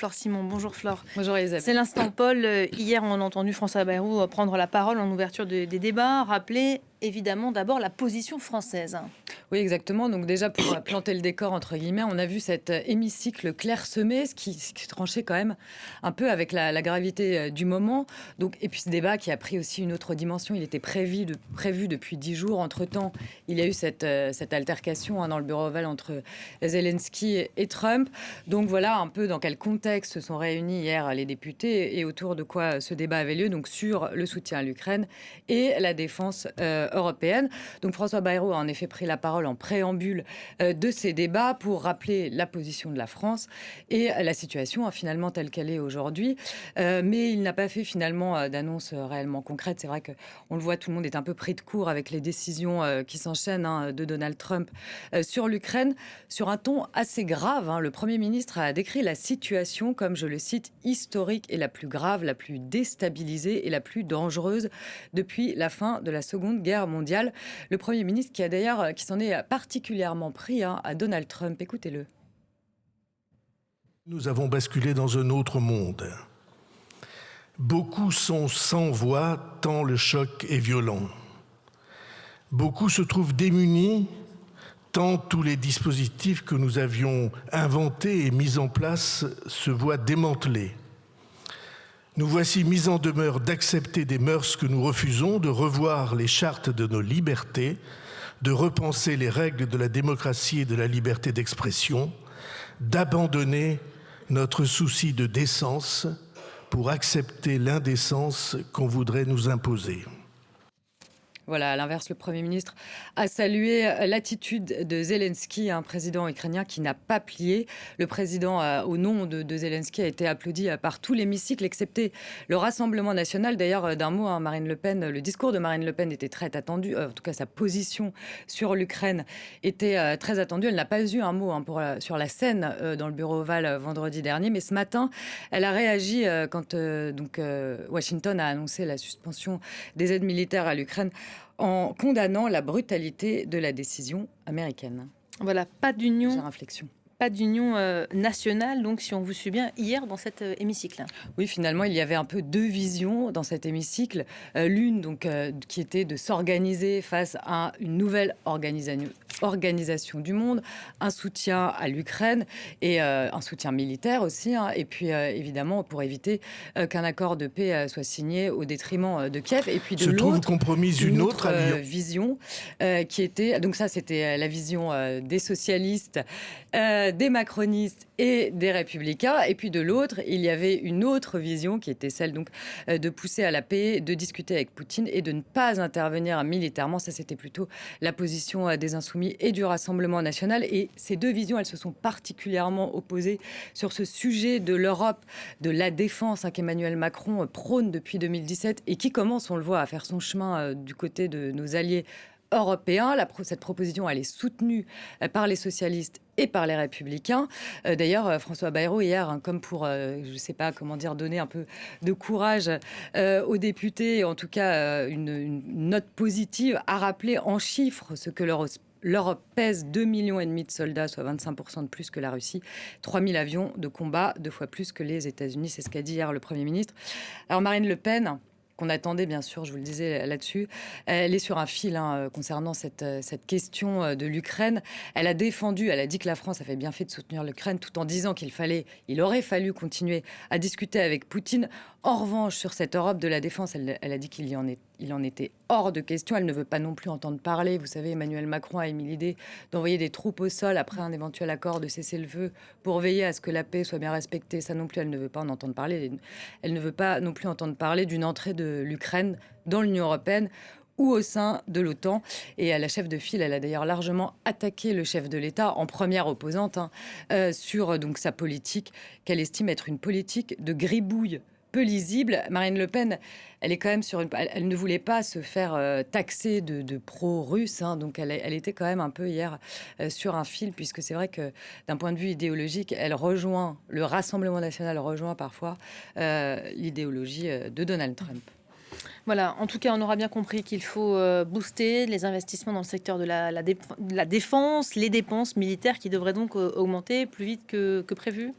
Flore Simon. Bonjour Flore. Bonjour Elisabeth. C'est l'instant Paul. Hier, on a entendu François Bayrou prendre la parole en ouverture des débats, rappeler évidemment d'abord la position française. Oui, exactement. Donc déjà, pour planter le décor, entre guillemets, on a vu cet hémicycle clairsemé, ce qui tranchait quand même un peu avec la gravité du moment. Donc, et puis ce débat qui a pris aussi une autre dimension, il était prévu depuis 10 jours. Entre-temps, il y a eu cette altercation dans le bureau ovale entre Zelensky et Trump. Donc voilà un peu dans quel contexte se sont réunis hier les députés et autour de quoi ce débat avait lieu, donc sur le soutien à l'Ukraine et la défense européenne. Donc François Bayrou a en effet pris la parole en préambule de ces débats pour rappeler la position de la France et la situation finalement telle qu'elle est aujourd'hui. Mais il n'a pas fait finalement d'annonce réellement concrète. C'est vrai qu'on le voit, tout le monde est un peu pris de court avec les décisions qui s'enchaînent de Donald Trump sur l'Ukraine, sur un ton assez grave. Le Premier ministre a décrit la situation comme, je le cite, historique et la plus grave, la plus déstabilisée et la plus dangereuse depuis la fin de la Seconde Guerre mondiale. Le Premier ministre qui s'en est particulièrement pris à Donald Trump. Écoutez-le. Nous avons basculé dans un autre monde. Beaucoup sont sans voix tant le choc est violent. Beaucoup se trouvent démunis tant tous les dispositifs que nous avions inventés et mis en place se voient démantelés. Nous voici mis en demeure d'accepter des mœurs que nous refusons, de revoir les chartes de nos libertés, de repenser les règles de la démocratie et de la liberté d'expression, d'abandonner notre souci de décence pour accepter l'indécence qu'on voudrait nous imposer. Voilà, à l'inverse, le Premier ministre a salué l'attitude de Zelensky, un président ukrainien qui n'a pas plié. Le président, au nom de Zelensky, a été applaudi par tout l'hémicycle, excepté le Rassemblement national. D'ailleurs, d'un mot, Marine Le Pen, le discours de Marine Le Pen était très attendu. En tout cas, sa position sur l'Ukraine était très attendue. Elle n'a pas eu un mot sur la scène dans le bureau ovale vendredi dernier. Mais ce matin, elle a réagi quand Washington a annoncé la suspension des aides militaires à l'Ukraine, en condamnant la brutalité de la décision américaine. Voilà, pas d'union. Réflexion. Pas d'union nationale, donc si on vous suit bien, hier dans cet hémicycle. Oui, finalement, il y avait un peu deux visions dans cet hémicycle. L'une qui était de s'organiser face à une nouvelle organisation du monde, un soutien à l'Ukraine et un soutien militaire aussi. Et puis, évidemment, pour éviter qu'un accord de paix soit signé au détriment de Kiev. Et puis de se trouve l'autre, compromise une autre vision qui était... Donc ça, c'était la vision des socialistes, des macronistes et des républicains. Et puis de l'autre, il y avait une autre vision qui était celle donc de pousser à la paix, de discuter avec Poutine et de ne pas intervenir militairement. Ça, c'était plutôt la position des Insoumis et du Rassemblement national. Et ces deux visions, elles se sont particulièrement opposées sur ce sujet de l'Europe, de la défense qu'Emmanuel Macron prône depuis 2017 et qui commence, on le voit, à faire son chemin du côté de nos alliés européen. Cette proposition, elle est soutenue par les socialistes et par les républicains. D'ailleurs, François Bayrou, hier, comme pour, je ne sais pas comment dire, donner un peu de courage aux députés, en tout cas une note positive, a rappelé en chiffres ce que l'Europe pèse 2,5 millions de soldats, soit 25% de plus que la Russie, 3 000 avions de combat, 2 fois plus que les États-Unis. C'est ce qu'a dit hier le Premier ministre. Alors Marine Le Pen, qu'on attendait, bien sûr, je vous le disais là-dessus. Elle est sur un fil concernant cette question de l'Ukraine. Elle a dit que la France avait bien fait de soutenir l'Ukraine, tout en disant il aurait fallu continuer à discuter avec Poutine. En revanche, sur cette Europe de la défense, elle a dit qu'il en était hors de question. Elle ne veut pas non plus entendre parler. Vous savez, Emmanuel Macron a émis l'idée d'envoyer des troupes au sol après un éventuel accord de cessez-le-feu pour veiller à ce que la paix soit bien respectée. Ça non plus, elle ne veut pas en entendre parler. Elle ne veut pas non plus entendre parler d'une entrée de l'Ukraine dans l'Union européenne ou au sein de l'OTAN. Et la chef de file, elle a d'ailleurs largement attaqué le chef de l'État en première opposante sur donc sa politique qu'elle estime être une politique de gribouille peu lisible. Marine Le Pen, elle est quand même elle ne voulait pas se faire taxer de pro-russe, donc elle était quand même un peu hier sur un fil, puisque c'est vrai que d'un point de vue idéologique, le Rassemblement national rejoint parfois l'idéologie de Donald Trump. Voilà, en tout cas, on aura bien compris qu'il faut booster les investissements dans le secteur de la défense, les dépenses militaires qui devraient donc augmenter plus vite que prévu.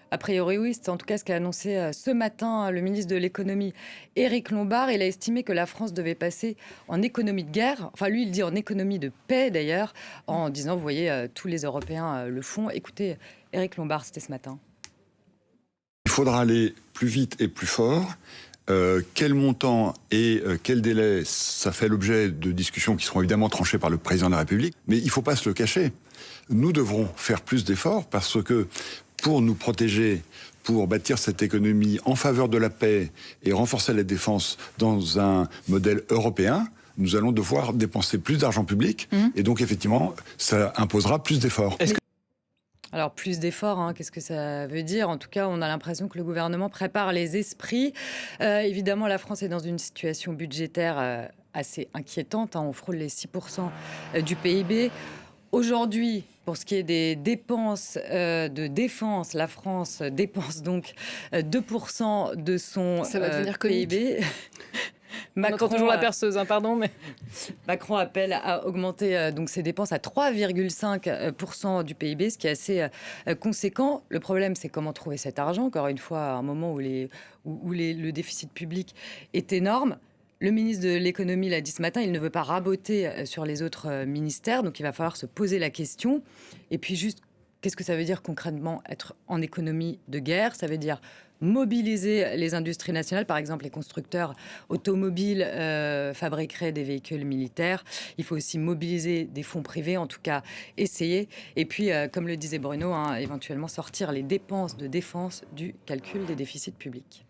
A priori, oui. C'est en tout cas ce qu'a annoncé ce matin le ministre de l'économie, Éric Lombard. Il a estimé que la France devait passer en économie de guerre. Enfin, lui, il dit en économie de paix, d'ailleurs, en disant, vous voyez, tous les Européens le font. Écoutez, Éric Lombard, c'était ce matin. Il faudra aller plus vite et plus fort. Quel montant et quel délai, ça fait l'objet de discussions qui seront évidemment tranchées par le président de la République. Mais il ne faut pas se le cacher. Nous devrons faire plus d'efforts parce que pour nous protéger, pour bâtir cette économie en faveur de la paix et renforcer la défense dans un modèle européen, nous allons devoir dépenser plus d'argent public. Et donc, effectivement, ça imposera plus d'efforts. Alors, plus d'efforts, hein, qu'est-ce que ça veut dire? En tout cas, on a l'impression que le gouvernement prépare les esprits. Évidemment, la France est dans une situation budgétaire assez inquiétante, hein. On frôle les 6% du PIB. Aujourd'hui, pour ce qui est des dépenses de défense, la France dépense donc 2% de son Ça va devenir comique. PIB. On entend toujours la perceuse, hein, pardon, mais... Macron appelle à augmenter donc ses dépenses à 3,5% du PIB, ce qui est assez conséquent. Le problème, c'est comment trouver cet argent, encore une fois, à un moment où le déficit public est énorme. Le ministre de l'économie l'a dit ce matin, il ne veut pas raboter sur les autres ministères, donc il va falloir se poser la question. Et puis juste, qu'est-ce que ça veut dire concrètement être en économie de guerre? Ça veut dire mobiliser les industries nationales, par exemple les constructeurs automobiles fabriqueraient des véhicules militaires. Il faut aussi mobiliser des fonds privés, en tout cas essayer. Et puis, comme le disait Bruno, hein, éventuellement sortir les dépenses de défense du calcul des déficits publics.